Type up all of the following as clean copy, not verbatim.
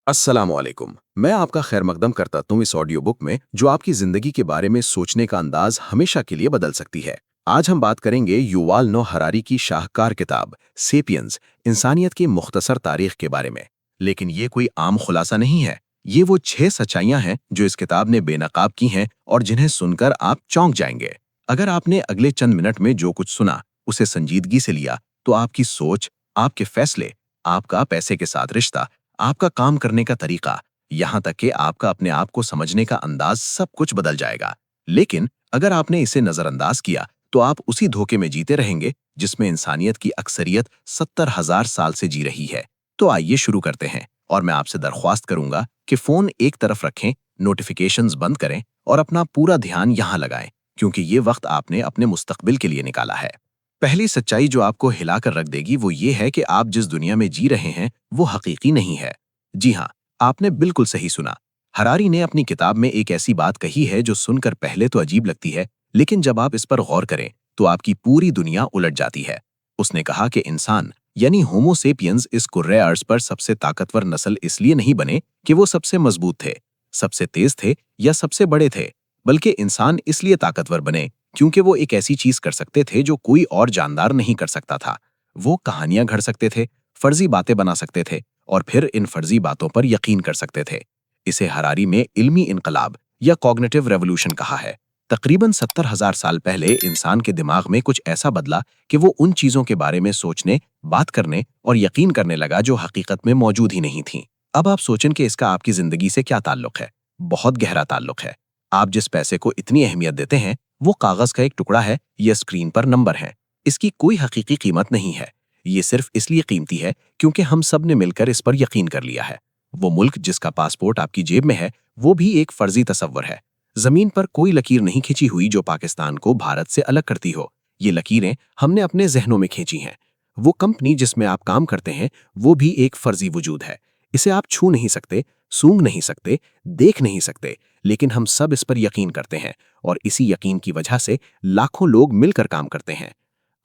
अस्सलामुअलैकुम। मैं आपका खैर मकदम करता हूँ इस ऑडियो बुक में जो आपकी जिंदगी के बारे में सोचने का अंदाज हमेशा के लिए बदल सकती है। आज हम बात करेंगे युवाल नो हरारी की शाहकार किताब सेपियंस, इंसानियत की मुख्तसर तारीख के बारे में। लेकिन ये कोई आम खुलासा नहीं है। ये वो 6 सच्चाइयां हैं जो इस किताब ने बेनकाब की हैं और जिन्हें सुनकर आप चौंक जाएंगे। अगर आपने अगले चंद मिनट में जो कुछ सुना उसे संजीदगी से लिया तो आपकी सोच, आपके फैसले, आपका पैसे के साथ रिश्ता, आपका काम करने का तरीका, यहाँ तक कि आपका अपने आप को समझने का अंदाज सब कुछ बदल जाएगा। लेकिन अगर आपने इसे नजरअंदाज किया तो आप उसी धोखे में जीते रहेंगे जिसमें इंसानियत की अक्सरियत 70,000 साल से जी रही है। तो आइए शुरू करते हैं और मैं आपसे दरख्वास्त करूंगा कि फोन एक तरफ रखें, नोटिफिकेशंस बंद करें और अपना पूरा ध्यान यहाँ लगाएं, क्योंकि ये वक्त आपने अपने मुस्तकबिल के लिए निकाला है। पहली सच्चाई जो आपको हिलाकर रख देगी वो ये है कि आप जिस दुनिया में जी रहे हैं वो हकीकी नहीं है। जी हाँ, आपने बिल्कुल सही सुना। हरारी ने अपनी किताब में एक ऐसी बात कही है जो सुनकर पहले तो अजीब लगती है, लेकिन जब आप इस पर गौर करें तो आपकी पूरी दुनिया उलट जाती है। उसने कहा कि इंसान यानी होमो सेपियंस इस कुर्रे अर्ज पर सबसे ताकतवर नस्ल इसलिए नहीं बने कि वो सबसे मजबूत थे, सबसे तेज थे या सबसे बड़े थे, बल्कि इंसान इसलिए ताकतवर बने क्योंकि वो एक ऐसी चीज कर सकते थे जो कोई और जानदार नहीं कर सकता था। वो कहानियां गढ़ सकते थे, फर्जी बातें बना सकते थे और फिर इन फर्जी बातों पर यकीन कर सकते थे। इसे हरारी में इल्मी इनकलाब या कॉग्निटिव रेवोल्यूशन कहा है। तकरीबन 70,000 साल पहले इंसान के दिमाग में कुछ ऐसा बदला कि वो उन चीजों के बारे में सोचने, बात करने और यकीन करने लगा जो हकीकत में मौजूद ही नहीं थीं। अब आप सोचें कि इसका आपकी जिंदगी से क्या ताल्लुक है। बहुत गहरा ताल्लुक है। आप जिस पैसे को इतनी अहमियत देते हैं वो कागज का एक टुकड़ा है या स्क्रीन पर नंबर है। इसकी कोई हकीकी कीमत नहीं है। ये सिर्फ इसलिए कीमती है क्योंकि हम सब ने मिलकर इस पर यकीन कर लिया है। वो मुल्क जिसका पासपोर्ट आपकी जेब में है वो भी एक फर्जी तस्वर है। जमीन पर कोई लकीर नहीं खींची हुई जो पाकिस्तान को भारत से अलग करती हो। ये लकीरें हमने अपने जहनों में खींची हैं। वो कंपनी जिसमें आप काम करते हैं वो भी एक फर्जी वजूद है। इसे आप छू नहीं सकते, सूंघ नहीं सकते, देख नहीं सकते, लेकिन हम सब इस पर यकीन करते हैं और इसी यकीन की वजह से लाखों लोग मिलकर काम करते हैं।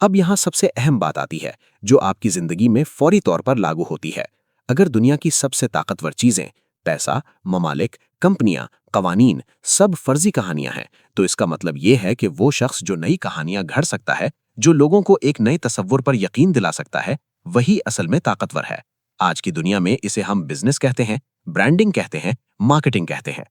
अब यहाँ सबसे अहम बात आती है जो आपकी जिंदगी में फौरी तौर पर लागू होती है। अगर दुनिया की सबसे ताकतवर चीजें, पैसा, ममालिक, कंपनियां, कवानीन सब फर्जी कहानियां हैं, तो इसका मतलब ये है कि वो शख्स जो नई कहानियां गढ़ सकता है, जो लोगों को एक नए तसव्वुर पर यकीन दिला सकता है, वही असल में ताकतवर है। आज की दुनिया में इसे हम बिजनेस कहते हैं, ब्रांडिंग कहते हैं, मार्केटिंग कहते हैं।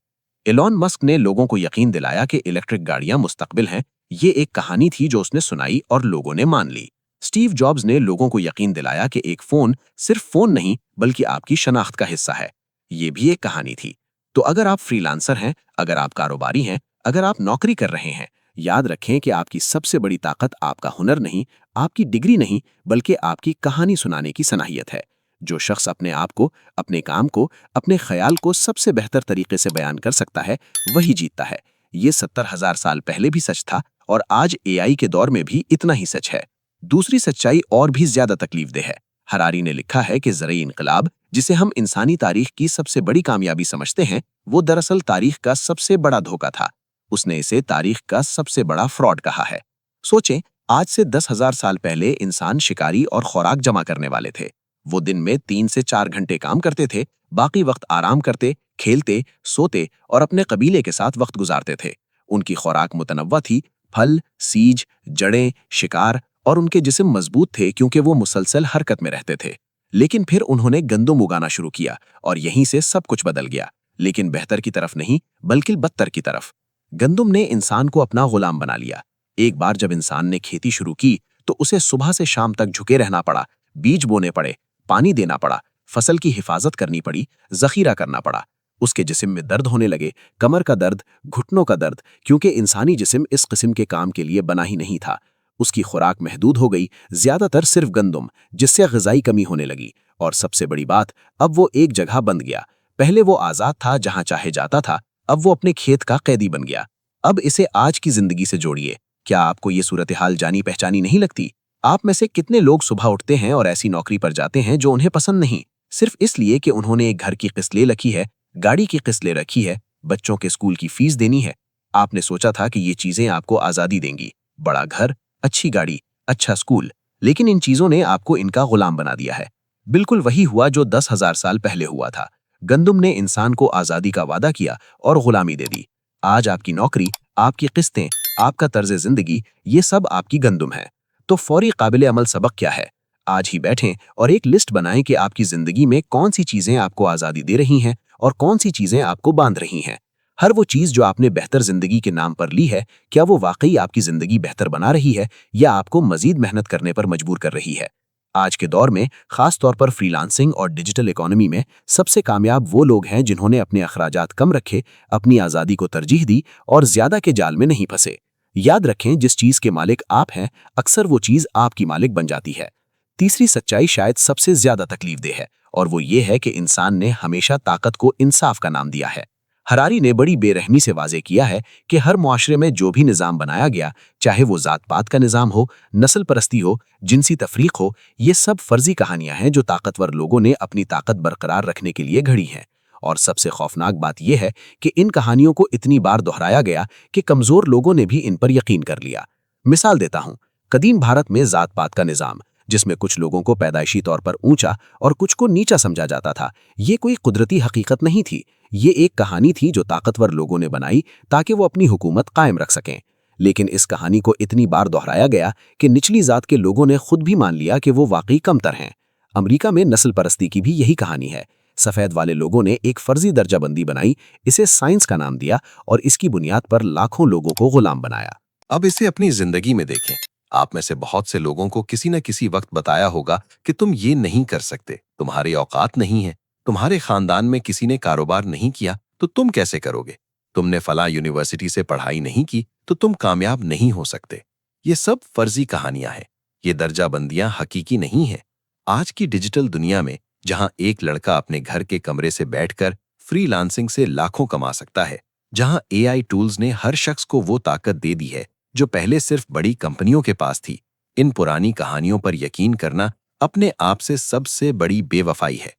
एलॉन मस्क ने लोगों को यकीन दिलाया कि इलेक्ट्रिक गाड़ियां मुस्तकबिल हैं। ये एक कहानी थी जो उसने सुनाई और लोगों ने मान ली। स्टीव जॉब्स ने लोगों को यकीन दिलाया कि एक फोन सिर्फ फोन नहीं बल्कि आपकी शनाख्त का हिस्सा है। ये भी एक कहानी थी। तो अगर आप फ्रीलांसर हैं, अगर आप कारोबारी हैं, अगर आप नौकरी कर रहे हैं, याद रखें कि आपकी सबसे बड़ी ताकत आपका हुनर नहीं, आपकी डिग्री नहीं, बल्कि आपकी कहानी सुनाने की सलाहियत है। जो शख्स अपने आप को, अपने काम को, अपने ख्याल को सबसे बेहतर तरीके से बयान कर सकता है वही जीतता है। ये 70,000 साल पहले भी सच था और आज एआई के दौर में भी इतना ही सच है। दूसरी सच्चाई और भी ज्यादा तकलीफदेह है। हरारी ने लिखा है कि ज़रई इनकलाब, जिसे हम इंसानी तारीख की सबसे बड़ी कामयाबी समझते हैं, वो दरअसल तारीख का सबसे बड़ा धोखा था। उसने इसे तारीख का सबसे बड़ा फ्रॉड कहा है। सोचें, आज से 10,000 साल पहले इंसान शिकारी और खुराक जमा करने वाले थे। वो दिन में 3 से 4 घंटे काम करते थे, बाकी वक्त आराम करते, खेलते, सोते और अपने कबीले के साथ वक्त गुजारते थे। उनकी खुराक मुतनव्वा थी, फल, सीज, जड़ें, शिकार, और उनके जिस्म मजबूत थे क्योंकि वो मुसलसल हरकत में रहते थे। लेकिन फिर उन्होंने गंदुम उगाना शुरू किया और यहीं से सब कुछ बदल गया, लेकिन बेहतर की तरफ नहीं बल्कि बदतर की तरफ। गंदुम ने इंसान को अपना गुलाम बना लिया। एक बार जब इंसान ने खेती शुरू की तो उसे सुबह से शाम तक झुके रहना पड़ा, बीज बोने पड़े, पानी देना पड़ा, फसल की हिफाजत करनी पड़ी, जखीरा करना पड़ा। उसके जिस्म में दर्द होने लगे, कमर का दर्द, घुटनों का दर्द, क्योंकि इंसानी जिस्म इस किस्म के काम के लिए बना ही नहीं था। उसकी खुराक महदूद हो गई, ज्यादातर सिर्फ गंदुम, जिससे ग़िज़ाई कमी होने लगी। और सबसे बड़ी बात, अब वो एक जगह बंद गया। पहले वो आज़ाद था, जहां चाहे जाता था, अब वो अपने खेत का कैदी बन गया। अब इसे आज की जिंदगी से जोड़िए। क्या आपको ये सूरत हाल जानी पहचानी नहीं लगती? आप में से कितने लोग सुबह उठते हैं और ऐसी नौकरी पर जाते हैं जो उन्हें पसंद नहीं, सिर्फ इसलिए कि उन्होंने एक घर की किस्त ले रखी है, गाड़ी की किस्त ले रखी है, बच्चों के स्कूल की फीस देनी है। आपने सोचा था कि ये चीजें आपको आज़ादी देंगी, बड़ा घर, अच्छी गाड़ी, अच्छा स्कूल, लेकिन इन चीजों ने आपको इनका गुलाम बना दिया है। बिल्कुल वही हुआ जो 10,000 साल पहले हुआ था। गंदुम ने इंसान को आज़ादी का वादा किया और गुलामी दे दी। आज आपकी नौकरी, आपकी किस्तें, आपका तर्ज जिंदगी, ये सब आपकी गंदुम है। तो फौरी काबिल अमल सबक क्या है? आज ही बैठें और एक लिस्ट बनाएं कि आपकी जिंदगी में कौन सी चीजें आपको आज़ादी दे रही हैं और कौन सी चीजें आपको बांध रही हैं। हर वो चीज जो आपने बेहतर जिंदगी के नाम पर ली है, क्या वो वाकई आपकी जिंदगी बेहतर बना रही है या आपको मजीद मेहनत करने पर मजबूर कर रही है? आज के दौर में खास तौर पर फ्रीलांसिंग और डिजिटल इकोनॉमी में सबसे कामयाब वो लोग हैं जिन्होंने अपने अखराजात कम रखे, अपनी आज़ादी को तरजीह दी और ज्यादा के जाल में नहीं फंसे। याद रखें, जिस चीज के मालिक आप हैं, अक्सर वो चीज आपकी मालिक बन जाती है। तीसरी सच्चाई शायद सबसे ज्यादा तकलीफदेह है और वो ये है कि इंसान ने हमेशा ताकत को इंसाफ का नाम दिया है। हरारी ने बड़ी बेरहमी से वाज़ेह किया है कि हर मुआशरे में जो भी निज़ाम बनाया गया, चाहे वो ज़ात पात का निज़ाम हो, नस्ल परस्ती हो, जिनसी तफरीक हो, ये सब फर्जी कहानियां हैं जो ताकतवर लोगों ने अपनी ताकत बरकरार रखने के लिए घड़ी हैं। और सबसे खौफनाक बात यह है कि इन कहानियों को इतनी बार दोहराया गया कि कमज़ोर लोगों ने भी इन पर यकीन कर लिया। मिसाल देता हूँ, कदीम भारत में ज़ात पात का निज़ाम, जिसमें कुछ लोगों को पैदाइशी तौर पर ऊंचा और कुछ को नीचा समझा जाता था, ये कोई कुदरती हकीकत नहीं थी। ये एक कहानी थी जो ताकतवर लोगों ने बनाई ताकि वो अपनी हुकूमत कायम रख सकें। लेकिन इस कहानी को इतनी बार दोहराया गया कि निचली जात के लोगों ने खुद भी मान लिया कि वो वाकई कमतर हैं। अमेरिका में नस्ल परस्ती की भी यही कहानी है। सफ़ेद वाले लोगों ने एक फर्जी दर्जाबंदी बनाई, इसे साइंस का नाम दिया और इसकी बुनियाद पर लाखों लोगों को गुलाम बनाया। अब इसे अपनी जिंदगी में देखें। आप में से बहुत से लोगों को किसी न किसी वक्त बताया होगा कि तुम ये नहीं कर सकते, तुम्हारी औकात नहीं है, तुम्हारे खानदान में किसी ने कारोबार नहीं किया तो तुम कैसे करोगे, तुमने फलां यूनिवर्सिटी से पढ़ाई नहीं की तो तुम कामयाब नहीं हो सकते। ये सब फर्जी कहानियां हैं, ये दर्जाबंदियां हकीकी नहीं है। आज की डिजिटल दुनिया में जहां एक लड़का अपने घर के कमरे से बैठकर फ्रीलांसिंग से लाखों कमा सकता है, जहां एआई टूल्स ने हर शख्स को वो ताकत दे दी है जो पहले सिर्फ बड़ी कंपनियों के पास थी, इन पुरानी कहानियों पर यकीन करना अपने आप से सबसे बड़ी बेवफाई है।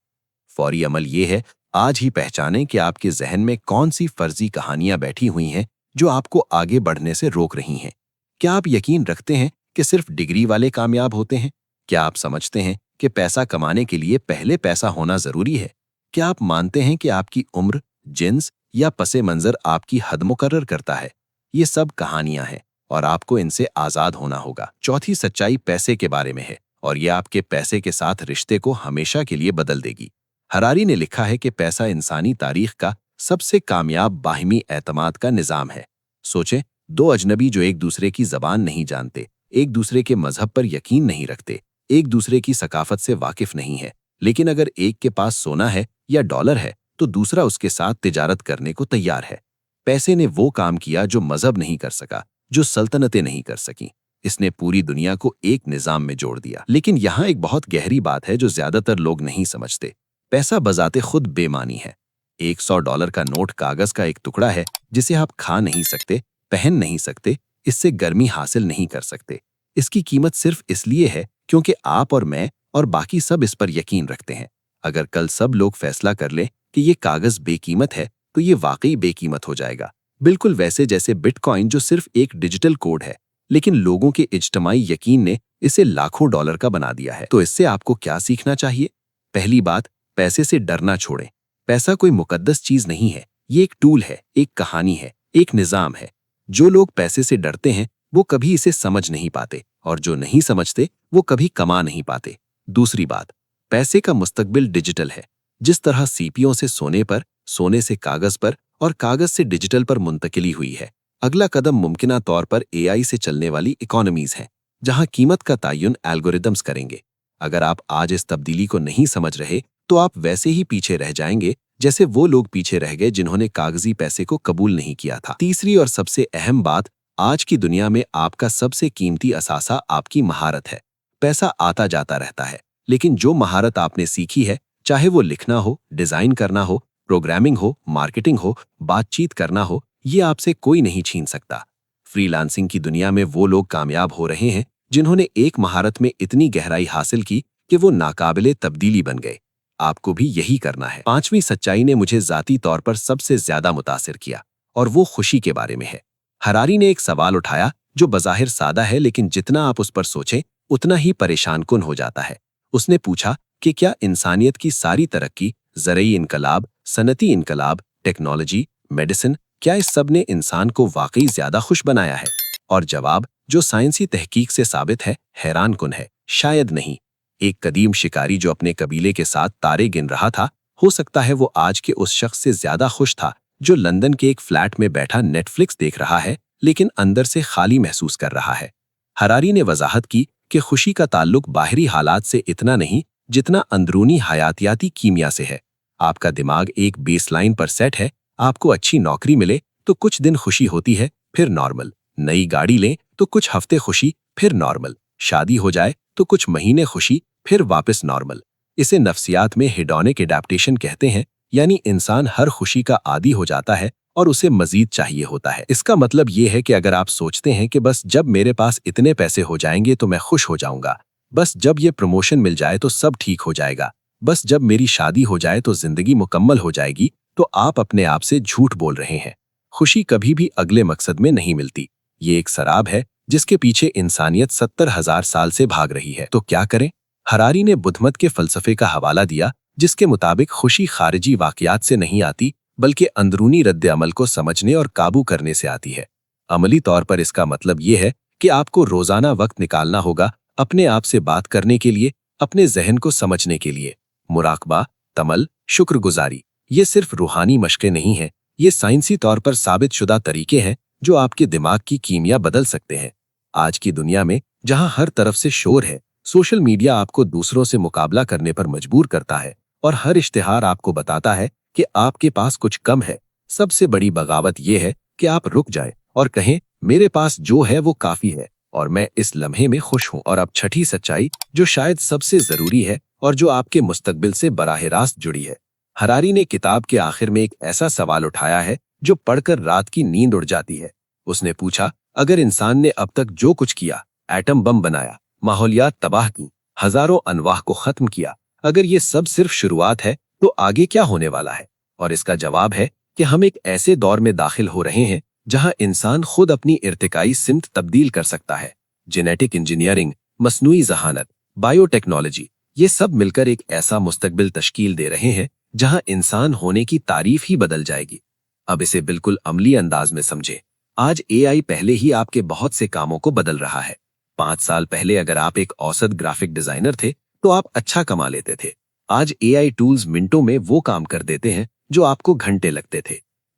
फौरी अमल ये है, आज ही पहचानें कि आपके जहन में कौन सी फर्जी कहानियां बैठी हुई हैं जो आपको आगे बढ़ने से रोक रही हैं। क्या आप यकीन रखते हैं कि सिर्फ डिग्री वाले कामयाब होते हैं? क्या आप समझते हैं कि पैसा कमाने के लिए पहले पैसा होना जरूरी है? क्या आप मानते हैं कि आपकी उम्र, जिन्स या पसे मंजर आपकी हद मुकर्रर करता है? ये सब कहानियां हैं और आपको इनसे आजाद होना होगा। चौथी सच्चाई पैसे के बारे में है और यह आपके पैसे के साथ रिश्ते को हमेशा के लिए बदल देगी। हरारी ने लिखा है कि पैसा इंसानी तारीख का सबसे कामयाब बाहिमी एतमाद का निजाम है। सोचें, दो अजनबी जो एक दूसरे की जबान नहीं जानते, एक दूसरे के मजहब पर यकीन नहीं रखते, एक दूसरे की सकाफत से वाकिफ नहीं है, लेकिन अगर एक के पास सोना है या डॉलर है तो दूसरा उसके साथ तिजारत करने को तैयार है। पैसे ने वो काम किया जो मजहब नहीं कर सका, जो सल्तनतें नहीं कर सकी। इसने पूरी दुनिया को एक निजाम में जोड़ दिया। लेकिन यहाँ एक बहुत गहरी बात है जो ज्यादातर लोग नहीं समझते। पैसा बजाते खुद बेमानी है। $100 का नोट कागज का एक टुकड़ा है जिसे आप खा नहीं सकते, पहन नहीं सकते, इससे गर्मी हासिल नहीं कर सकते। इसकी कीमत सिर्फ इसलिए है क्योंकि आप और मैं और बाकी सब इस पर यकीन रखते हैं। अगर कल सब लोग फैसला कर लें कि ये कागज बेकीमत है तो ये वाकई बेकीमत हो जाएगा। बिल्कुल वैसे जैसे बिटकॉइन जो सिर्फ एक डिजिटल कोड है, लेकिन लोगों के इज्तमाई यकीन ने इसे लाखों डॉलर का बना दिया है। तो इससे आपको क्या सीखना चाहिए? पहली बात, पैसे से डरना छोड़ें। पैसा कोई मुकद्दस चीज नहीं है, ये एक टूल है, एक कहानी है, एक निजाम है। जो लोग पैसे से डरते हैं वो कभी इसे समझ नहीं पाते और जो नहीं समझते वो कभी कमा नहीं पाते। दूसरी बात, पैसे का मुस्तकबिल डिजिटल है। जिस तरह सीपियों से सोने पर, सोने से कागज पर और कागज से डिजिटल पर मुंतकिली हुई है, अगला कदम मुमकिना तौर पर एआई से चलने वाली इकोनॉमीज है, जहां कीमत का तयन एल्गोरिदम्स करेंगे। अगर आप आज इस तब्दीली को नहीं समझ रहे तो आप वैसे ही पीछे रह जाएंगे जैसे वो लोग पीछे रह गए जिन्होंने कागजी पैसे को कबूल नहीं किया था। तीसरी और सबसे अहम बात, आज की दुनिया में आपका सबसे कीमती असासा आपकी महारत है। पैसा आता जाता रहता है, लेकिन जो महारत आपने सीखी है, चाहे वो लिखना हो, डिजाइन करना हो, प्रोग्रामिंग हो, मार्केटिंग हो, बातचीत करना हो, ये आपसे कोई नहीं छीन सकता। फ्रीलांसिंग की दुनिया में वो लोग कामयाब हो रहे हैं जिन्होंने एक महारत में इतनी गहराई हासिल की कि वो नाकाबिले तब्दीली बन गए। आपको भी यही करना है। पांचवी सच्चाई ने मुझे जाती तौर पर सबसे ज्यादा मुतासिर किया और वो खुशी के बारे में है। हरारी ने एक सवाल उठाया जो बज़ाहिर सादा है, लेकिन जितना आप उस पर सोचें उतना ही परेशान कुन हो जाता है। उसने पूछा कि क्या इंसानियत की सारी तरक्की, ज़रई इनकलाब, सनती इनकलाब, टेक्नोलॉजी, मेडिसिन, क्या इस सब ने इंसान को वाकई ज्यादा खुश बनाया है? और जवाब, जो साइंसी तहकीक से साबित है, हैरान कुन है, शायद नहीं। एक कदीम शिकारी जो अपने कबीले के साथ तारे गिन रहा था, हो सकता है वो आज के उस शख्स से ज्यादा खुश था जो लंदन के एक फ्लैट में बैठा नेटफ्लिक्स देख रहा है लेकिन अंदर से खाली महसूस कर रहा है। हरारी ने वजाहत की कि खुशी का ताल्लुक बाहरी हालात से इतना नहीं जितना अंदरूनी हयातियाती कीमिया से है। आपका दिमाग एक बेसलाइन पर सेट है, आपको अच्छी नौकरी मिले तो कुछ दिन खुशी होती है, फिर नॉर्मल। नई गाड़ी लें तो कुछ हफ्ते खुशी, फिर नॉर्मल। शादी हो जाए तो कुछ महीने खुशी, फिर वापस नॉर्मल। इसे नफ्सियात में हेडोनिक एडेप्टेशन कहते हैं, यानी इंसान हर खुशी का आदी हो जाता है और उसे मजीद चाहिए होता है। इसका मतलब ये है कि अगर आप सोचते हैं कि बस जब मेरे पास इतने पैसे हो जाएंगे तो मैं खुश हो जाऊंगा, बस जब ये प्रमोशन मिल जाए तो सब ठीक हो जाएगा, बस जब मेरी शादी हो जाए तो जिंदगी मुकम्मल हो जाएगी, तो आप अपने आप से झूठ बोल रहे हैं। खुशी कभी भी अगले मकसद में नहीं मिलती। ये एक शराब है जिसके पीछे इंसानियत 70,000 साल से भाग रही है। तो क्या करें? हरारी ने बुद्धमत के फलसफे का हवाला दिया जिसके मुताबिक खुशी खारिजी वाकयात से नहीं आती बल्कि अंदरूनी रद्द अमल को समझने और काबू करने से आती है। अमली तौर पर इसका मतलब ये है कि आपको रोजाना वक्त निकालना होगा अपने आप से बात करने के लिए, अपने जहन को समझने के लिए। मुराकबा, तमल, शुक्रगुजारी, ये सिर्फ रूहानी मशक़ें नहीं हैं, ये साइंसी तौर पर साबित शुदा तरीके हैं जो आपके दिमाग की कीमिया बदल सकते हैं। आज की दुनिया में जहां हर तरफ से शोर है, सोशल मीडिया आपको दूसरों से मुकाबला करने पर मजबूर करता है और हर इश्तिहार आपको बताता है कि आपके पास कुछ कम है। सबसे बड़ी बगावत यह है कि आप रुक जाएं और कहें, मेरे पास जो है वो काफी है और मैं इस लम्हे में खुश हूं। और अब छठी सच्चाई, जो शायद सबसे जरूरी है और जो आपके मुस्तकबिल से बराह रास्त जुड़ी है। हरारी ने किताब के आखिर में एक ऐसा सवाल उठाया है जो पढ़कर रात की नींद उड़ जाती है। उसने पूछा, अगर इंसान ने अब तक जो कुछ किया, एटम बम बनाया, माहौलियात तबाह की, हजारों अनवाह को खत्म किया, अगर ये सब सिर्फ शुरुआत है तो आगे क्या होने वाला है? और इसका जवाब है कि हम एक ऐसे दौर में दाखिल हो रहे हैं जहां इंसान खुद अपनी इर्तिकाई सिमत तब्दील कर सकता है। जेनेटिक इंजीनियरिंग, मसनूई जहानत, बायोटेक्नोलॉजी, ये सब मिलकर एक ऐसा मुस्तकबिल तश्कील दे रहे हैं जहां इंसान होने की तारीफ ही बदल जाएगी। अब इसे बिल्कुल अमली अंदाज में समझे। आज एआई पहले ही आपके बहुत से कामों को बदल रहा है। 5 साल पहले अगर आप एक औसत ग्राफिक डिजाइनर थे तो आप अच्छा कमा लेते थे। आज एआई टूल्स मिनटों में वो काम कर देते हैं जो आपको घंटे लगते थे।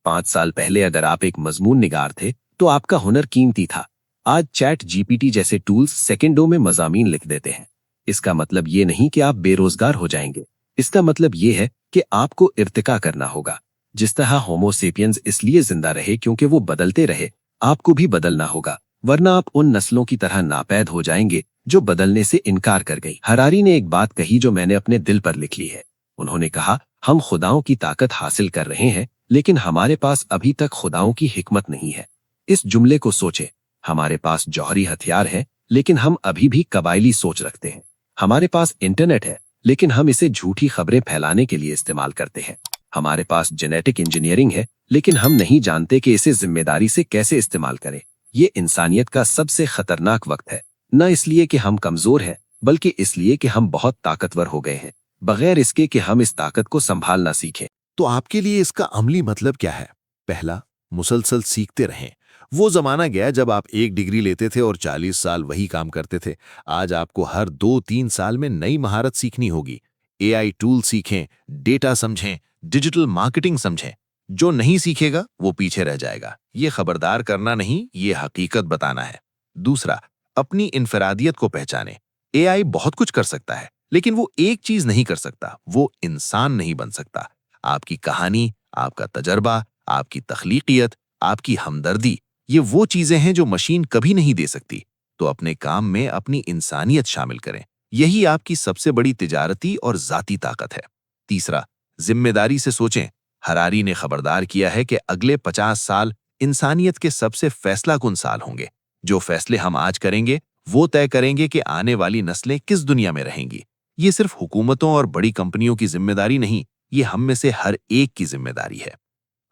5 साल पहले अगर आप एक मजमून निगार थे तो आपका हुनर कीमती था। आज चैट जीपीटी जैसे टूल्स सेकंडों में मज़ामीन लिख देते हैं। इसका मतलब ये नहीं कि आप बेरोजगार हो जाएंगे। इसका मतलब ये है कि आपको इर्तिका करना होगा। जिस तरह होमो सेपियंस इसलिए जिंदा रहे क्योंकि वो बदलते रहे, आपको भी बदलना होगा, वरना आप उन नस्लों की तरह नापैद हो जाएंगे जो बदलने से इनकार कर गई। हरारी ने एक बात कही जो मैंने अपने दिल पर लिख ली है। उन्होंने कहा, हम खुदाओं की ताकत हासिल कर रहे हैं लेकिन हमारे पास अभी तक खुदाओं की हिकमत नहीं है। इस जुमले को सोचें। हमारे पास जौहरी हथियार है लेकिन हम अभी भी कबायली सोच रखते हैं। हमारे पास इंटरनेट है लेकिन हम इसे झूठी खबरें फैलाने के लिए इस्तेमाल करते हैं। हमारे पास जेनेटिक इंजीनियरिंग है लेकिन हम नहीं जानते कि इसे जिम्मेदारी से कैसे इस्तेमाल करें। ये इंसानियत का सबसे खतरनाक वक्त है, न इसलिए कि हम कमजोर हैं बल्कि इसलिए कि हम बहुत ताकतवर हो गए हैं, बगैर इसके कि हम इस ताकत को संभालना सीखें। तो आपके लिए इसका अमली मतलब क्या है? पहला, मुसलसल सीखते रहें। वो जमाना गया जब आप एक डिग्री लेते थे और 40 साल वही काम करते थे। आज आपको हर 2-3 साल में नई महारत सीखनी होगी। एआई टूल सीखें, डेटा समझें, डिजिटल मार्केटिंग समझें। जो नहीं सीखेगा वो पीछे रह जाएगा। ये खबरदार करना नहीं, ये हकीकत बताना है। दूसरा, अपनी इनफरादियत को पहचानें। एआई बहुत कुछ कर सकता है लेकिन वो एक चीज नहीं कर सकता, वो इंसान नहीं बन सकता। आपकी कहानी, आपका तजर्बा, आपकी तख्लीकियत, आपकी हमदर्दी, ये वो चीजें हैं जो मशीन कभी नहीं दे सकती। तो अपने काम में अपनी इंसानियत शामिल करें। यही आपकी सबसे बड़ी तिजारती और जाती ताकत है। तीसरा, जिम्मेदारी से सोचें। हरारी ने खबरदार किया है कि अगले 50 साल इंसानियत के सबसे फैसलाकुन साल होंगे। जो फैसले हम आज करेंगे वो तय करेंगे कि आने वाली नस्लें किस दुनिया में रहेंगी। ये सिर्फ हुकूमतों और बड़ी कंपनियों की जिम्मेदारी नहीं, ये हम में से हर एक की जिम्मेदारी है।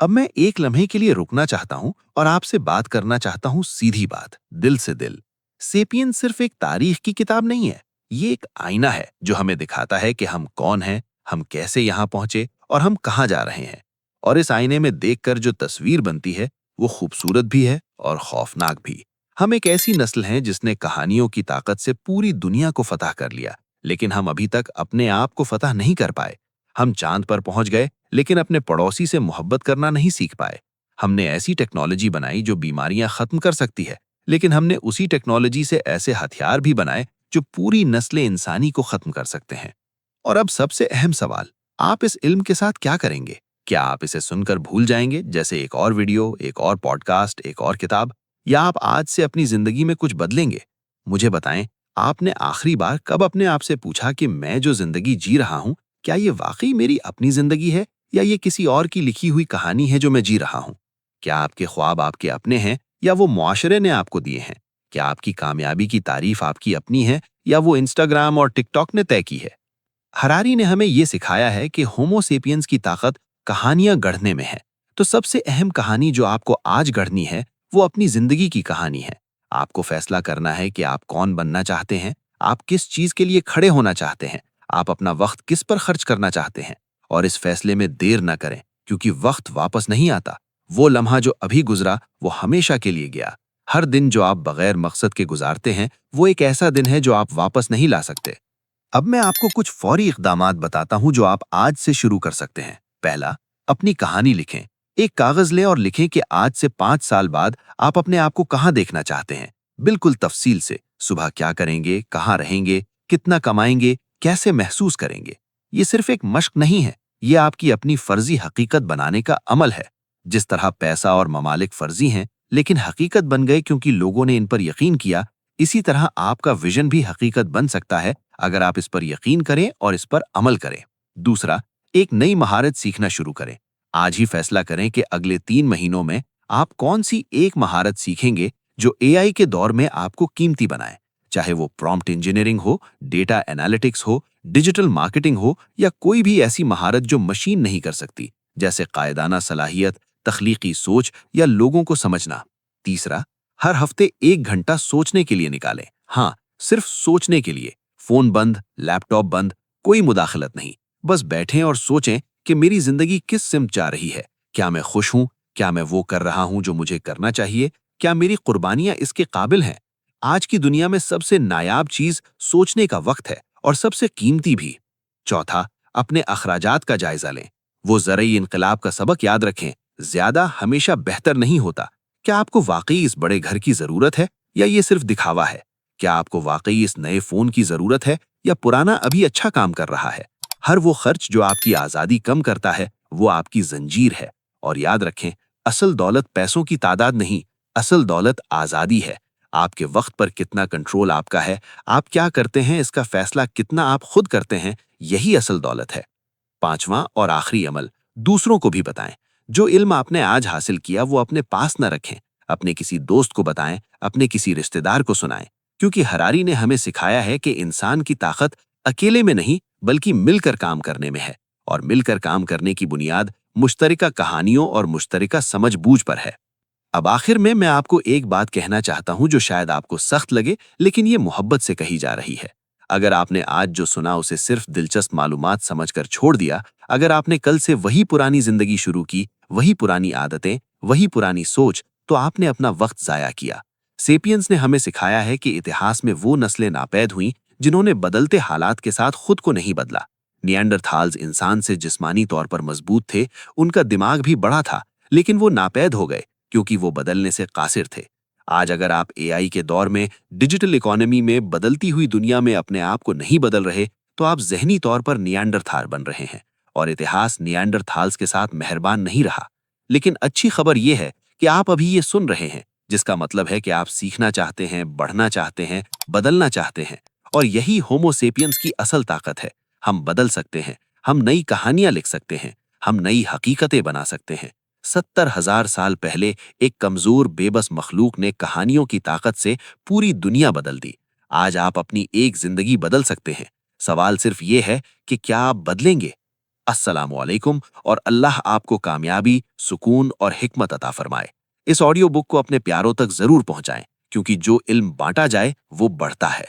अब मैं एक लम्हे के लिए रुकना चाहता हूं और आपसे बात करना चाहता हूं, सीधी बात, दिल से दिल। सेपियन सिर्फ एक तारीख की किताब नहीं है, ये एक आईना है जो हमें दिखाता है कि हम कौन हैं, हम कैसे यहां पहुंचे और हम कहाँ जा रहे हैं। और इस आईने में देखकर जो तस्वीर बनती है वो खूबसूरत भी है और खौफनाक भी। हम एक ऐसी नस्ल हैं जिसने कहानियों की ताकत से पूरी दुनिया को फतह कर लिया, लेकिन हम अभी तक अपने आप को फतह नहीं कर पाए। हम चांद पर पहुंच गए, लेकिन अपने पड़ोसी से मोहब्बत करना नहीं सीख पाए। हमने ऐसी टेक्नोलॉजी बनाई जो बीमारियां खत्म कर सकती है, लेकिन हमने उसी टेक्नोलॉजी से ऐसे हथियार भी बनाए जो पूरी नस्लें इंसानी को खत्म कर सकते हैं। और अब सबसे अहम सवाल, आप इस इल्म के साथ क्या करेंगे? क्या आप इसे सुनकर भूल जाएंगे, जैसे एक और वीडियो, एक और पॉडकास्ट, एक और किताब, या आप आज से अपनी जिंदगी में कुछ बदलेंगे? मुझे बताएं, आपने आखिरी बार कब अपने आप से पूछा कि मैं जो जिंदगी जी रहा हूं, क्या ये वाकई मेरी अपनी जिंदगी है या ये किसी और की लिखी हुई कहानी है जो मैं जी रहा हूं? क्या आपके ख्वाब आपके अपने हैं या वो मुआशरे ने आपको दिए हैं? क्या आपकी कामयाबी की तारीफ आपकी अपनी है या वो इंस्टाग्राम और टिकटॉक ने तय की है? हरारी ने हमें ये सिखाया है कि होमो सेपियंस की ताकत कहानियां गढ़ने में है। तो सबसे अहम कहानी जो आपको आज गढ़नी है वो अपनी जिंदगी की कहानी है। आपको फैसला करना है कि आप कौन बनना चाहते हैं, आप किस चीज के लिए खड़े होना चाहते हैं, आप अपना वक्त किस पर खर्च करना चाहते हैं। और इस फैसले में देर न करें, क्योंकि वक्त वापस नहीं आता। वो लम्हा जो अभी गुजरा वो हमेशा के लिए गया। हर दिन जो आप बगैर मकसद के गुजारते हैं वो एक ऐसा दिन है जो आप वापस नहीं ला सकते। अब मैं आपको कुछ फौरी इक़दामात बताता हूं जो आप आज से शुरू कर सकते हैं। पहला, अपनी कहानी लिखें। एक कागज लें और लिखें कि आज से 5 साल बाद आप अपने आप को कहां देखना चाहते हैं, बिल्कुल तफसील से। सुबह क्या करेंगे, कहां रहेंगे, कितना कमाएंगे, कैसे महसूस करेंगे। ये सिर्फ एक मशक नहीं है, ये आपकी अपनी फर्जी हकीकत बनाने का अमल है। जिस तरह पैसा और ममालिक फर्जी हैं लेकिन हकीकत बन गए क्योंकि लोगों ने इन पर यकीन किया, इसी तरह आपका विजन भी हकीकत बन सकता है अगर आप इस पर यकीन करें और इस पर अमल करें। दूसरा, एक नई महारत सीखना शुरू करें। आज ही फैसला करें कि अगले 3 महीनों में आप कौन सी एक महारत सीखेंगे जो एआई के दौर में आपको कीमती बनाए। चाहे वो प्रॉम्प्ट इंजीनियरिंग हो, डेटा एनालिटिक्स हो, डिजिटल मार्केटिंग हो या कोई भी ऐसी महारत जो मशीन नहीं कर सकती, जैसे कायदाना सलाहियत, तख्लीकी सोच या लोगों को समझना। तीसरा, हर हफ्ते 1 घंटा सोचने के लिए निकालें। हाँ, सिर्फ सोचने के लिए। फोन बंद, लैपटॉप बंद, कोई मुदाखलत नहीं। बस बैठें और सोचें कि मेरी जिंदगी किस सिमत जा रही है। क्या मैं खुश हूं? क्या मैं वो कर रहा हूं जो मुझे करना चाहिए? क्या मेरी कुर्बानियां इसके काबिल हैं? आज की दुनिया में सबसे नायाब चीज सोचने का वक्त है और सबसे कीमती भी। चौथा, अपने अखराजात का जायजा लें। वो ज़रई इनकलाब का सबक याद रखें, ज्यादा हमेशा बेहतर नहीं होता। क्या आपको वाकई इस बड़े घर की जरूरत है या ये सिर्फ दिखावा है? क्या आपको वाकई इस नए फोन की जरूरत है या पुराना अभी अच्छा काम कर रहा है? हर वो खर्च जो आपकी आजादी कम करता है वो आपकी जंजीर है। और याद रखें, असल दौलत पैसों की तादाद नहीं, असल दौलत आजादी है। आपके वक्त पर कितना कंट्रोल आपका है, आप क्या करते हैं इसका फैसला कितना आप खुद करते हैं, यही असल दौलत है। पांचवां और आखिरी अमल, दूसरों को भी बताएं। जो इल्म आपने आज हासिल किया वो अपने पास न रखें, अपने किसी दोस्त को बताएं, अपने किसी रिश्तेदार को सुनाएं। क्योंकि हरारी ने हमें सिखाया है कि इंसान की ताकत अकेले में नहीं बल्कि मिलकर काम करने में है, और मिलकर काम करने की बुनियाद मुश्तरका कहानियों और मुश्तरका समझबूझ पर है। अब आखिर में मैं आपको एक बात कहना चाहता हूं जो शायद आपको सख्त लगे, लेकिन ये मोहब्बत से कही जा रही है। अगर आपने आज जो सुना उसे सिर्फ दिलचस्प मालूमात समझकर छोड़ दिया, अगर आपने कल से वही पुरानी जिंदगी शुरू की, वही पुरानी आदतें, वही पुरानी सोच, तो आपने अपना वक्त जाया किया। सेपियंस ने हमें सिखाया है कि इतिहास में वो नस्लें नापैद हुईं जिन्होंने बदलते हालात के साथ खुद को नहीं बदला। निएंडरथाल्स इंसान से जिस्मानी तौर पर मजबूत थे, उनका दिमाग भी बड़ा था, लेकिन वो नापैद हो गए क्योंकि वो बदलने से कासिर थे। आज अगर आप एआई के दौर में, डिजिटल इकोनॉमी में, बदलती हुई दुनिया में अपने आप को नहीं बदल रहे, तो आप ज़हनी तौर पर निएंडरथाल बन रहे हैं, और इतिहास निएंडरथाल्स के साथ मेहरबान नहीं रहा। लेकिन अच्छी खबर यह है कि आप अभी ये सुन रहे हैं, जिसका मतलब है कि आप सीखना चाहते हैं, बढ़ना चाहते हैं, बदलना चाहते हैं। और यही होमो सेपियंस की असल ताकत है। हम बदल सकते हैं, हम नई कहानियां लिख सकते हैं, हम नई हकीकतें बना सकते हैं। 70,000 साल पहले एक कमजोर बेबस मखलूक ने कहानियों की ताकत से पूरी दुनिया बदल दी। आज आप अपनी एक जिंदगी बदल सकते हैं। सवाल सिर्फ ये है कि क्या आप बदलेंगे? अस्सलामु अलैकुम, और अल्लाह आपको कामयाबी, सुकून और हिकमत अता फरमाए। इस ऑडियो बुक को अपने प्यारों तक जरूर पहुंचाएं, क्योंकि जो इल्म बांटा जाए वो बढ़ता है।